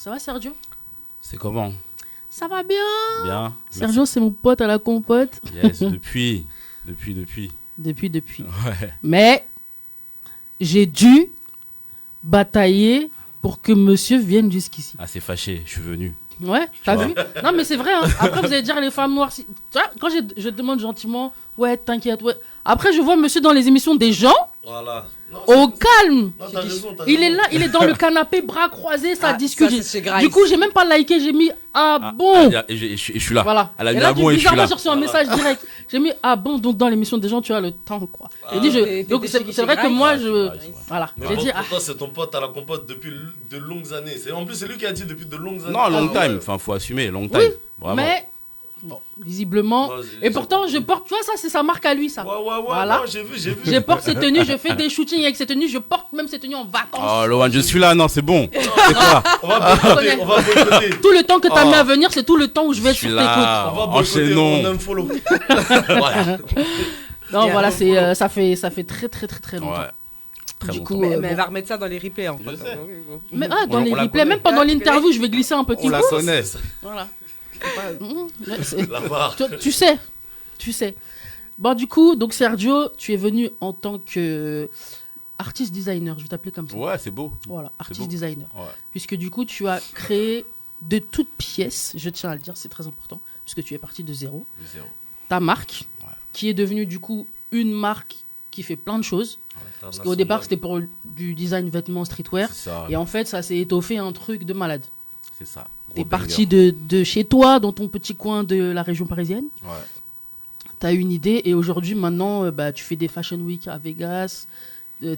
Ça va Sergio? C'est comment? Ça va bien. Bien. Sergio, c'est mon pote à la compote. Yes, depuis. Depuis. Ouais. Mais j'ai dû batailler pour que monsieur vienne jusqu'ici. Ah, c'est fâché, je suis venu. Ouais, t'as vois. vu? Non, mais c'est vrai. Hein. Après, vous allez dire les femmes noires. Tu vois, quand je demande gentiment, ouais, t'inquiète, ouais. Après, je vois monsieur dans les émissions des gens. Voilà. Non, Au calme. Non, t'as raison, t'as Il raison. est là, il est dans le canapé, bras croisés, ça discute. Ça, c'est Grace. Du coup, j'ai même pas liké, j'ai mis ah bon. Et je suis là. Voilà. Elle a Et mis là, un bon et je suis bizarrement, là. j'ai reçu un message direct. J'ai mis ah bon, donc dans l'émission des gens, tu as le temps, quoi. J'ai dit, donc c'est vrai que moi, voilà. Mais J'ai bon, dit, pour toi, c'est ton pote à la compote depuis de longues années. En plus, c'est lui qui a dit depuis de longues années. Non, long Ah, time. ouais. Enfin, faut assumer, long time. oui, Vraiment. mais bon, visiblement. Non, Et pourtant, je porte, tu vois, ça, c'est sa marque à lui, ça. Ouais, Voilà. non, j'ai vu. Je porte ses tenues, je fais des shootings avec ses tenues, je porte même ses tenues en vacances. Oh, Lohan, je suis là. Non, c'est bon. C'est quoi? On va boycotter. Tout le temps que t'as Oh. mis à venir, c'est tout le temps où je vais être Je suis sur tes là. côtes. On va boycotter, Enchaînons. on unfollow. Voilà. Non, Et voilà, alors, ça fait très longtemps. Ouais. Très Du bon. coup, Mais bon. elle va remettre ça dans les replays en fait. Je sais. Mais dans On les la replays, connaît. même pendant l'interview, je vais glisser un petit On la coup. connaît. Voilà. La barre. Tu sais. Bon, du coup, donc Sergio, tu es venu en tant que artiste designer, je vais t'appeler comme ça. Ouais, c'est beau. Voilà, beau. artiste designer. Ouais. Puisque du coup, tu as créé de toutes pièces, je tiens à le dire, c'est très important, puisque tu es parti de zéro, Zéro. ta marque, Ouais. qui est devenue du coup une marque qui fait plein de choses. Parce qu'au départ, c'était pour du design vêtements streetwear. C'est ça. Et en fait, ça s'est étoffé un truc de malade. C'est ça. T'es Gros parti de chez toi, dans ton petit coin de la région parisienne. banger. Ouais. T'as une idée et aujourd'hui, maintenant, tu fais des Fashion Week à Vegas.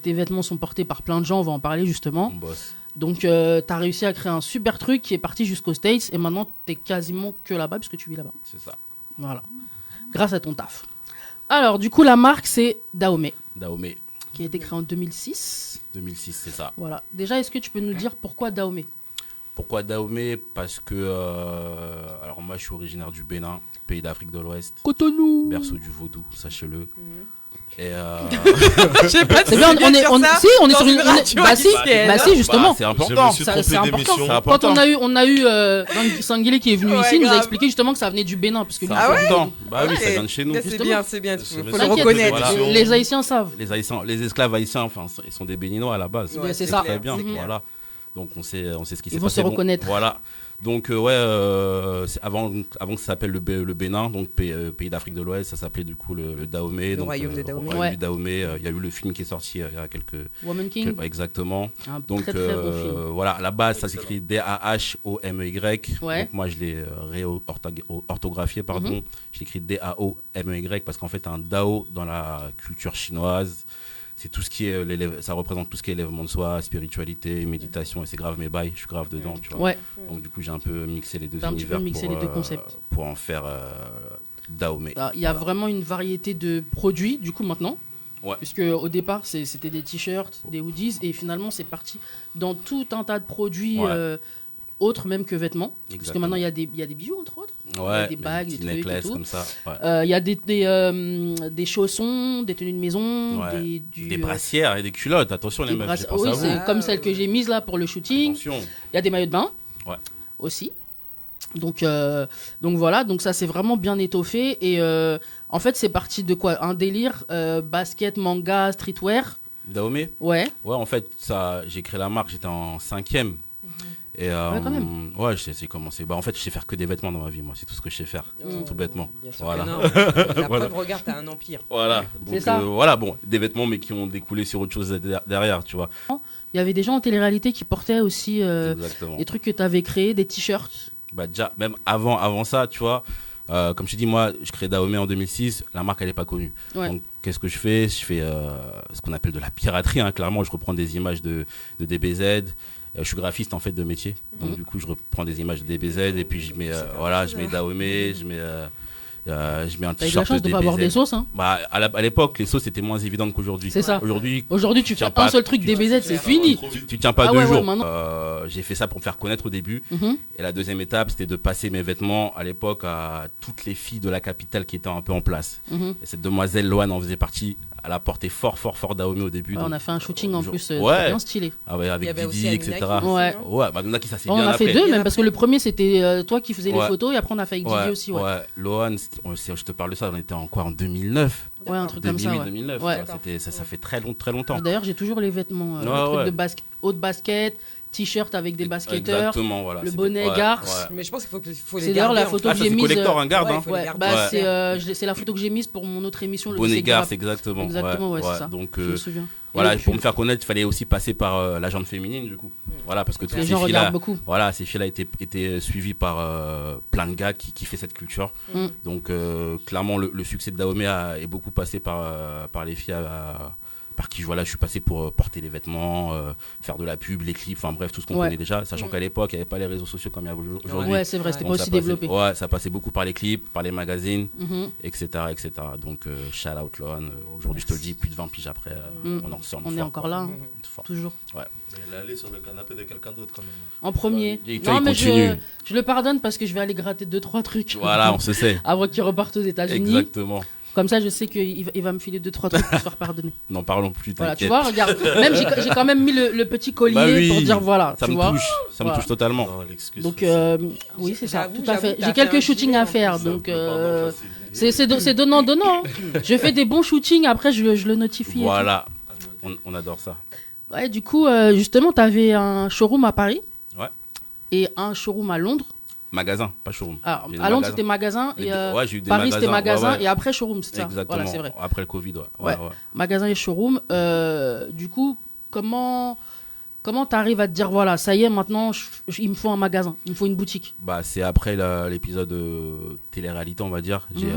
Tes vêtements sont portés par plein de gens, on va en parler justement. On bosse. Donc, t'as réussi à créer un super truc qui est parti jusqu'aux States et maintenant, t'es quasiment que là-bas puisque tu vis là-bas. C'est ça. Voilà. Grâce à ton taf. Alors, du coup, la marque, c'est Dahomey, Dahomey. qui a été créée en 2006. 2006, c'est ça. Voilà. Déjà, est-ce que tu peux nous dire pourquoi Dahomey? Pourquoi Dahomey? Parce que, alors moi, je suis originaire du Bénin, pays d'Afrique de l'Ouest, Cotonou. berceau du vaudou, sachez-le. Et Je sais pas C'est bien, on est, si, on est dans sur une une, radio bah si, haïtienne. bah si, justement. c'est Je important. me suis Ça, trompé c'est important. d'émission. C'est Quand important. on a eu Sanguilé qui est venu Ouais, ici, il nous a grave. expliqué justement que ça venait du Bénin. Parce que C'est lui, Ah ouais important. Bah oui, Ouais. ça vient de chez nous. C'est Justement. bien, il faut le T'inquiète, reconnaître. Voilà. les Haïtiens savent. Les esclaves haïtiens, enfin, ils sont des Béninois à la base. Ouais, c'est c'est ça. Très clair, bien, c'est clair. voilà. Donc on sait ce qui s'est Ils vont passé. se reconnaître. Voilà. Donc c'est avant que ça s'appelle le Bénin, donc pays d'Afrique de l'Ouest, ça s'appelait du coup le Dahomey. Le donc, royaume de Dahomey. royaume Ouais. du Dahomey. Il y a eu le film qui est sorti il y a Woman King, exactement. un Donc très très beau film. voilà, à la base ça s'écrit D-A-H-O-M-E-Y. Ouais. Donc moi je l'ai réorthographié, pardon. Je l'ai écrit D-A-O-M-E-Y parce qu'en fait un Dao dans la culture chinoise, c'est tout ce qui est ça représente tout ce qui est élèvement de soi, spiritualité, méditation, et c'est grave mes bails, je suis grave dedans, tu vois. Ouais, Donc du coup j'ai un peu mixé les deux T'as un petit peu univers mixé les deux concepts. pour en faire Dahomey. il y a vraiment une variété de produits du coup maintenant. Ouais. Puisque au départ c'était des t-shirts, des hoodies et finalement c'est parti dans tout un tas de produits Ouais. autres même que vêtements. Parce que Exactement. maintenant il y a des bijoux entre autres. Ouais, des bagues, des petits trucs et necklaces tout. comme ça. Ouais. Il y a des chaussons, des tenues de maison, Ouais. des Des brassières et des culottes, attention les des meufs, brass- je pense oui, à vous. c'est comme celle que j'ai mise là pour le shooting. Attention. Il y a des maillots de bain Ouais. aussi. Donc voilà, donc ça c'est vraiment bien étoffé. Et en fait, c'est parti de quoi? Un délire basket, manga, streetwear. Dahomey. Ouais. Ouais, en fait, j'ai créé la marque, j'étais en 5e. Et Ouais, quand même. ouais, je sais commencer. Bah, en fait, je sais faire que des vêtements dans ma vie, moi, c'est tout ce que je sais faire, tout bêtement. Bien sûr Voilà. que non. La Voilà. preuve, regarde, t'as un empire. Voilà. C'est Donc, ça. voilà, bon, des vêtements, mais qui ont découlé sur autre chose derrière, tu vois. Il y avait des gens en télé-réalité qui portaient aussi Exactement. des trucs que tu avais créés, des t-shirts. Bah, déjà, même avant ça, tu vois, comme je te dis, moi, je crée Dahomey en 2006, la marque, elle n'est pas connue. Ouais. Donc, qu'est-ce que je fais? Je fais ce qu'on appelle de la piraterie, hein. Clairement, je reprends des images de DBZ. Je suis graphiste en fait de métier, donc du coup je reprends des images de DBZ et puis je mets je mets Dahomey, je mets un T'as eu de la t-shirt chance de pas avoir des DBZ. sauces, hein. Bah à l'époque les sauces étaient moins évidentes qu'aujourd'hui. C'est ça. Aujourd'hui Aujourd'hui, tu fais tiens pas- un seul truc DBZ, c'est fini. tu tiens pas Ah deux ouais, ouais, jours. maintenant. J'ai fait ça pour me faire connaître au début. Mhm. Et la deuxième étape, c'était de passer mes vêtements à l'époque à toutes les filles de la capitale qui étaient un peu en place. Mhm. Et cette demoiselle Loane en faisait partie elle a porté fort Dahomey au début. Ouais, on donc, a fait un shooting en plus ouais. bien stylé. Ah ouais, Il y avec avait aussi Didi, Amina etc. qui faisait, Ouais. non Ouais, bah Naki, ça c'est On bien a fait après. deux, Bien même après. parce que le premier c'était toi qui faisais les Ouais. photos et après on a fait avec Didi aussi. Ouais, Lohan, je te parle de ça, on était en quoi, en 2009, ouais, un truc comme ça. Ouais. 2009. Ouais. Ça fait très longtemps. D'ailleurs, j'ai toujours les vêtements, Ouais, le truc ouais. de haut de basket, t-shirt avec des basketteurs. Exactement, voilà. le c'était- bonnet ouais, garce. ouais. Mais je pense qu'il faut les C'est d'ailleurs garder. la en photo Ah, que ça j'ai c'est mise. collector, un garde. ouais, hein. il faut les Ouais, garder. bah Ouais. c'est la photo que j'ai mise pour mon autre émission. Bonnet C'est garce, Grave. exactement. Exactement, ouais, c'est ça. Donc, Je me souviens. Et voilà, le pour pull. me faire connaître, il fallait aussi passer par la gente féminine, du coup. Voilà, parce que toutes Les ces gens filles-là, regardent beaucoup. voilà, ces filles-là étaient suivies par plein de gars qui fait cette culture. Mm. Donc, clairement, le succès de Dahomey est beaucoup passé par les filles par qui voilà, je suis passé pour porter les vêtements, faire de la pub, les clips, enfin bref, tout ce qu'on Ouais. connaît déjà, sachant qu'à l'époque, il n'y avait pas les réseaux sociaux comme il y a aujourd'hui. Ouais, c'est vrai, c'était Ouais. pas Donc, aussi ça passait- développé. Ouais, ça passait beaucoup par les clips, par les magazines, Mhm. etc. Donc, shout out Lohan. Aujourd'hui, je te le dis, plus de 20 piges après, Mm. on en ressort On est encore là, hein, fort. toujours. Mais elle est allée sur le canapé de quelqu'un d'autre quand même. En premier. Et toi, Non, il mais continue. je le pardonne parce que je vais aller gratter 2-3 trucs. Voilà, on se sait. Avant qu'il reparte aux États-Unis. Exactement. Comme ça, je sais qu'il va me filer 2-3 trucs pour se faire pardonner. N'en parlons plus, Voilà, tu t'inquiète. vois, regarde. Même j'ai quand même mis le petit collier Bah oui, pour dire voilà. Ça tu me vois. touche, ça me Voilà. touche totalement. Non, l'excuse. Donc, oui, c'est ça, J'avoue, tout à fait. t'as J'ai fait quelques un shootings gilet, à en faire, Ça donc peut pas facile. c'est donnant-donnant. hein. Je fais des bons shootings, après je le notifie. et Voilà, on adore ça. tout. Ouais, du coup, justement, tu avais un showroom à Paris. Ouais. Et un showroom à Londres. Magasin, pas showroom. Ah, J'ai des à Londres, magasins. c'était magasin. Et Ouais, j'ai eu des Paris, c'était magasin. ouais, ouais. Et après, showroom, c'est ça. Exactement. Voilà, c'est vrai. Après le Covid, ouais. Ouais. Magasin et showroom. Du coup, comment t'arrives à te dire, voilà, ça y est, maintenant, il me faut un magasin, il me faut une boutique. Bah, c'est après l'épisode télé-réalité, on va dire. J'ai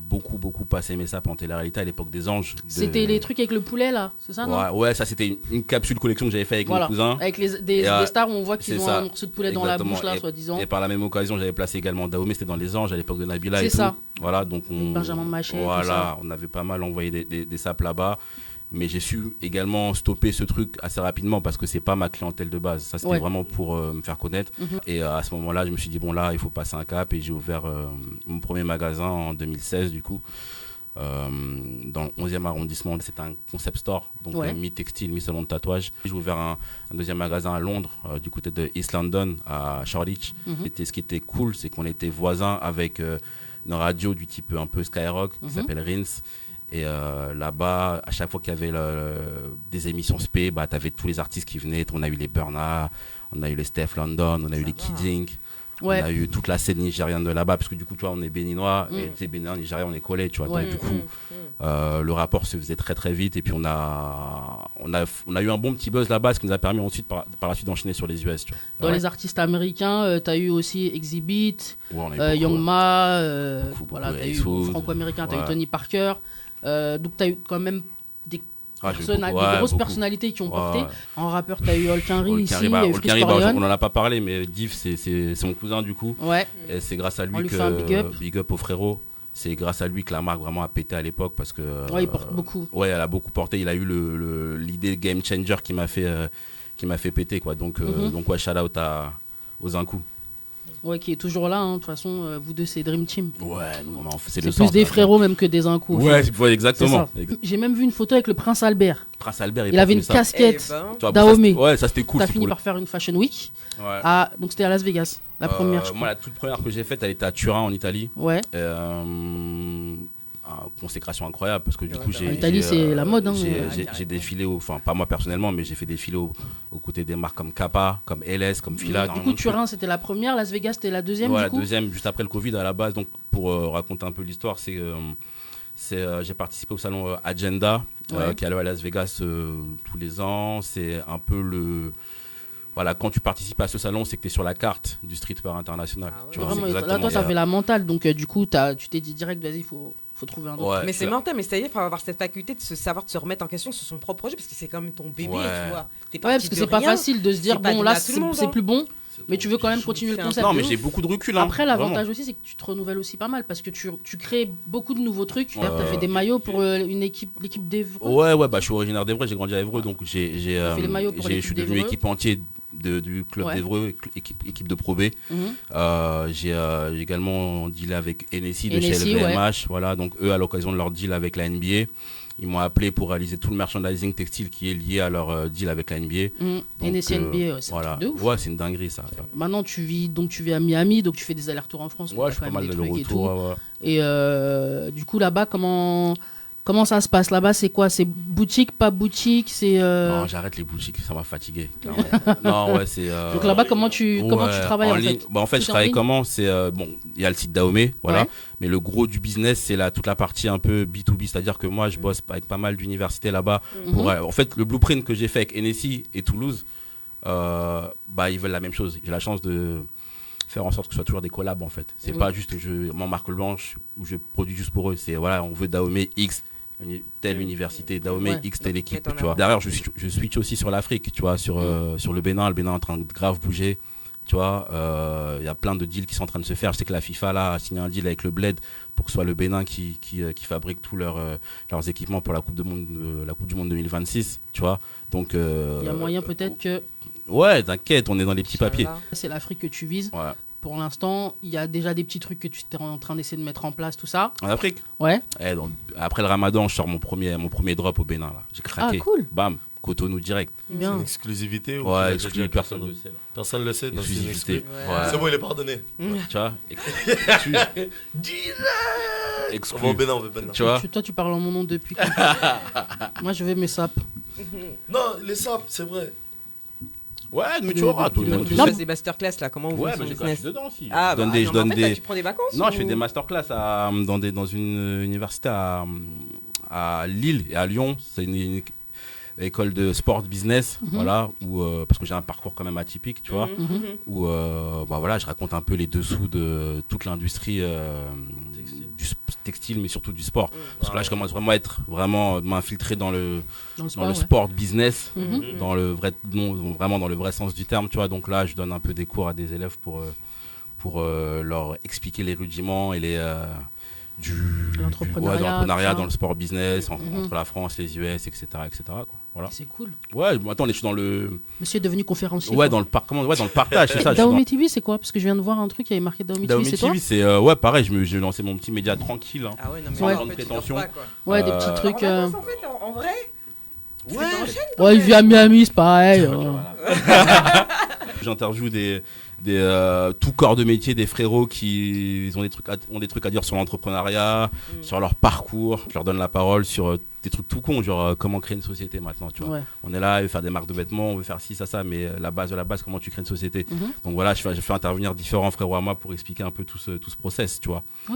beaucoup passé mes sapes en télé-réalité à l'époque des Anges. C'était les trucs avec le poulet, là, c'est ça, non? Ouais, ça c'était une capsule collection que j'avais fait avec Voilà. mon cousin. Avec des Et, stars où on voit qu'ils c'est ont ça. un morceau de poulet dans la Exactement. bouche, là, Et- soi-disant. Et par la même occasion, j'avais placé également Dahomey, c'était dans les Anges à l'époque de Nabila C'est et ça. tout. Voilà, donc Avec Benjamin Machet, tout ça. voilà, on avait pas mal envoyé des sapes là-bas. Mais j'ai su également stopper ce truc assez rapidement parce que c'est pas ma clientèle de base. Ça, c'était Ouais. vraiment pour me faire connaître. Mhm. Et à ce moment-là, je me suis dit, bon, là, il faut passer un cap. Et j'ai ouvert mon premier magasin en 2016, du coup, dans le 11e arrondissement. C'est un concept store, donc Ouais. mi-textile, mi-salon de tatouage. J'ai ouvert un deuxième magasin à Londres, du côté de East London, à Shoreditch. Mhm. Ce qui était cool, c'est qu'on était voisins avec une radio du type un peu Skyrock qui Mhm. s'appelle Rins. Et là-bas, à chaque fois qu'il y avait des émissions spé, bah, tu avais tous les artistes qui venaient. On a eu les Burna, on a eu les Steph London, on a eu les Kid Ink, Ouais. on a eu toute la scène nigériane de là-bas. Parce que du coup, tu vois, on est béninois, et Mm. tu sais, béninois, nigérien, on est collés, tu vois. Ouais. Donc, du coup, le rapport se faisait très très vite. Et puis, on a eu un bon petit buzz là-bas, ce qui nous a permis ensuite, par la suite, d'enchaîner sur les US, tu vois. Dans Ouais. les artistes américains, t'as eu aussi Exhibit, Ouais, on a eu Young beaucoup, Ma, Beaucoup, voilà, beaucoup. t'as eu Ace Hood. franco-américain, t'as eu Ouais. Tony Parker. Donc t'as eu quand même des Ah, j'ai eu des beaucoup, ouais, grosses beaucoup. personnalités qui ont Ouais, porté. ouais. En rappeur, t'as eu Olkinry ici, il y a eu Chris Olkinry, Corion. on en a pas parlé, mais Div, c'est mon cousin du coup. Ouais, Et c'est grâce à On lui lui que fait un big up. au frérot. C'est grâce à lui que la marque vraiment a pété à l'époque parce que. ouais, il porte beaucoup. Ouais, elle a beaucoup porté. Il a eu l'idée game changer qui m'a fait péter quoi. Donc ouais, shout out aux Incous. Ouais, qui est toujours là, hein. De toute façon, vous deux, c'est Dream Team. Ouais, nous on en fait, c'est C'est le plus sens. des là. frérots même que des incous. Ouais, C'est exactement. ça. J'ai même vu une photo avec le prince Albert. Prince Albert, Il avait une portait ça. casquette Tu vois, Dahomey. Ouais, ça c'était cool. T'as c'est fini pour par faire une Fashion Week. Ouais. Donc c'était à Las Vegas, la première, je Moi, crois. la toute première que j'ai faite, elle était à Turin en Italie. Ouais. Consécration incroyable parce que du coup j'ai En Italie, c'est la mode, hein. j'ai défilé enfin pas moi personnellement mais j'ai fait défiler aux côtés des marques comme Kappa, comme LS, comme Fila. Du coup, Turin, c'était la première, Las Vegas, c'était la deuxième, ouais, du la coup. deuxième juste après le Covid à la base. Donc pour raconter un peu l'histoire, j'ai participé au salon Agenda qui a lieu à Las Vegas tous les ans. C'est un peu voilà, quand tu participes à ce salon, c'est que tu es sur la carte du streetwear international. Ah ouais. Tu vois, Vraiment, c'est là, exactement toi, ça. t'avais la mentale, donc du coup, tu t'es dit direct, vas-y, faut trouver un autre. Ouais, Mais c'est mental, mais c'est-à-dire qu'il faut avoir cette faculté de savoir de se remettre en question sur son propre projet parce que c'est quand même ton bébé, Ouais. tu vois. T'es Ouais, parti parce que de c'est pas rien. facile de se dire, C'est pas bon, donné là, à tout le monde, c'est hein. plus bon, mais tu veux quand même continuer le C'est un concept. Non, de mais ouf. j'ai beaucoup de recul. Hein, Après, vraiment. l'avantage aussi, c'est que tu te renouvelles aussi pas mal parce que tu crées beaucoup de nouveaux trucs. Ouais, T'as fait ouais. des maillots pour l'équipe d'Evreux. Ouais, bah je suis originaire d'Evreux, j'ai grandi à Évreux, donc fait les maillots pour je l'équipe suis devenu d'Évreux. équipementier du club Ouais. d'Évreux, équipe de Pro B. Mhm. J'ai également dealé avec NSI de NSI, chez LVMH, voilà, donc eux à l'occasion de leur deal avec la NBA. Ils m'ont appelé pour réaliser tout le merchandising textile qui est lié à leur deal avec la NBA. NSC NBA, c'est un voilà. truc de ouf. Ouais, c'est une dinguerie ça. Maintenant, tu vis à Miami, donc tu fais des allers-retours en France. Ouais, t'as je quand fais pas même mal des de trucs et retours. tout. Ouais. Et du coup, là-bas, comment ça se passe? Là-bas, c'est quoi? C'est boutique, pas boutique? C'est Non, j'arrête les boutiques, ça m'a fatigué. clairement. Non, ouais, c'est. Donc là-bas, comment tu travailles en ligne. fait? Bah, en fait, Tout je en travaille ligne comment? C'est bon, il y a le site Dahomey, voilà. Ouais. Mais le gros du business, c'est toute la partie un peu B2B, c'est-à-dire que moi, je bosse avec pas mal d'universités là-bas. Pour, en fait, le blueprint que j'ai fait avec NSI et Toulouse, bah, ils veulent la même chose. J'ai la chance de faire en sorte que ce soit toujours des collabs en fait. C'est pas juste mon marque blanche ou je produis juste pour eux. C'est voilà, on veut Dahomey X. Telle université, Dahomey Ouais. X, telle équipe, Mettre en tu vois. avant. Derrière, je switch aussi sur l'Afrique, tu vois, sur le Bénin. Le Bénin est en train de grave bouger, tu vois. Il y a plein de deals qui sont en train de se faire. Je sais que la FIFA là a signé un deal avec le Bled pour que ce soit le Bénin qui fabrique tous leurs équipements pour la Coupe du Monde 2026, tu vois. Donc Il y a moyen peut-être que ouais, t'inquiète, on est dans les petits papiers. Inch'Allah. c'est l'Afrique que tu vises. Ouais. Pour l'instant, il y a déjà des petits trucs que tu es en train d'essayer de mettre en place, tout ça. En Afrique. Ouais. Donc, après le Ramadan, je sors mon premier drop au Bénin là. J'ai craqué. Ah, cool. Bam, Cotonou direct. C'est Bien. une exclusivité ou Ouais, tu exclu, l'as déjà personne ne le sait. Là. Personne ne le sait, donc c'est une Exclusivité. exclu. Ouais. C'est bon, il est pardonné. Tu vois. On va au Bénin, on va au Bénin. Tu vois. Toi, tu parles en mon nom depuis. Moi, je vais mes sapes. Non, les sapes, c'est vrai. Ouais, mais tu auras tout. Non. Tu fais des masterclass là, comment vous Ouais, faites mais son je suis business? dedans aussi. Ah, je donne bah, des, non, je mais en donne fait, là, des. tu prends des vacances Non, ou- je fais des masterclass dans une université à Lille et à Lyon. C'est une école de sport business, voilà, où parce que j'ai un parcours quand même atypique, tu vois, où bah voilà, je raconte un peu les dessous de toute l'industrie du textile, mais surtout du sport. Parce que là, je commence vraiment à m'infiltrer dans le sport, ouais. sport business, Mhm. dans le vrai vraiment dans le vrai sens du terme, tu vois. Donc là, je donne un peu des cours à des élèves pour leur expliquer les rudiments et les de l'entrepreneuriat dans le sport business entre la France, les US, etc., quoi. Voilà. C'est cool. Ouais, bon, attends, je suis dans le Monsieur est devenu conférencier. ouais quoi. dans le dans le partage, c'est ça. je suis Dahomey TV, c'est quoi? Parce que je viens de voir un truc, il y avait marqué Dahomey TV, Dahomey c'est toi? TV, c'est ouais, pareil, j'ai lancé mon petit média tranquille. Hein. Ah ouais, non, mais Sans en grande fait, tu prétention. dors pas, quoi. Ouais, des petits trucs. En vacances, en fait, en vrai. Parce que t'enchaînes, Ouais, il vit à Miami, c'est pareil. J'interviewe des tout corps de métier, des frérots qui ont des trucs à dire sur l'entrepreneuriat, sur leur parcours. Je leur donne la parole sur des trucs tout cons, genre comment créer une société maintenant, tu vois. Ouais. On est là, on veut faire des marques de vêtements, on veut faire ci, ça, mais la base de la base, comment tu crées une société. Donc voilà, je fais intervenir différents frérots à moi pour expliquer un peu tout ce process, tu vois.